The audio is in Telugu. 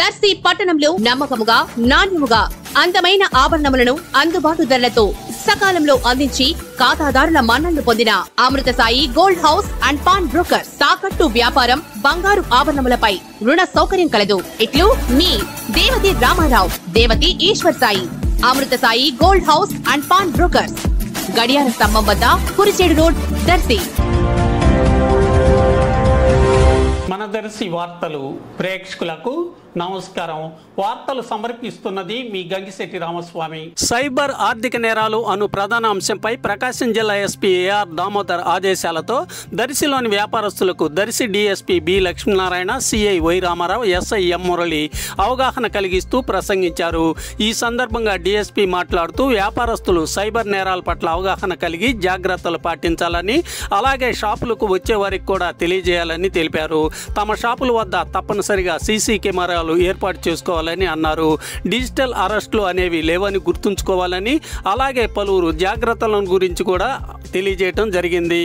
దర్శి పట్టణంలో నమ్మకముగా నాణ్యముగా అందమైన ఆభరణములను అందుబాటు ధరలతో సకాలంలో అందించి ఖాతాదారుల మన్ననలు పొందిన Amruthasai gold house and pawn broker. తాకట్టు వ్యాపారం, బంగారు ఆభరణములపై రుణ సౌకర్యం కలదు. ఇట్లు మీ Devathi Ramarao, Devathi Eshwar Sai. Amruthasai gold house and pawn brokers, గడియార స్తంభం వద్ద, కురిచేడు రోడ్, దర్శి. మన దర్శి వార్తలు ప్రేక్షకులకు నమస్కారం. వార్తలు సమర్పిస్తున్నది మీ గంగిశెట్టి రామస్వామి. సైబర్ ఆర్థిక నేరాలు అను ప్రధాన అంశంపై ప్రకాశం జిల్లా ఎస్పీ ఏఆర్ దామోదర్ ఆదేశాలతో దర్శిలోని వ్యాపారస్తులకు Darsi DSP B Lakshminarayana, CI Y Ramarao, SI M Murali అవగాహన కలిగిస్తూ ప్రసంగించారు. ఈ సందర్భంగా డీఎస్పీ మాట్లాడుతూ వ్యాపారస్తులు సైబర్ నేరాల పట్ల అవగాహన కలిగి జాగ్రత్తలు పాటించాలని, అలాగే షాపులకు వచ్చే వారికి కూడా తెలియజేయాలని తెలిపారు. తమ షాపుల వద్ద తప్పనిసరిగా సీసీ కెమెరాలు ఏర్పాటు చేసుకోవాలని అన్నారు. డిజిటల్ అరెస్టులు అనేవి లేవని గుర్తుంచుకోవాలని, అలాగే పలువురు జాగ్రత్తల గురించి కూడా తెలియజేయడం జరిగింది.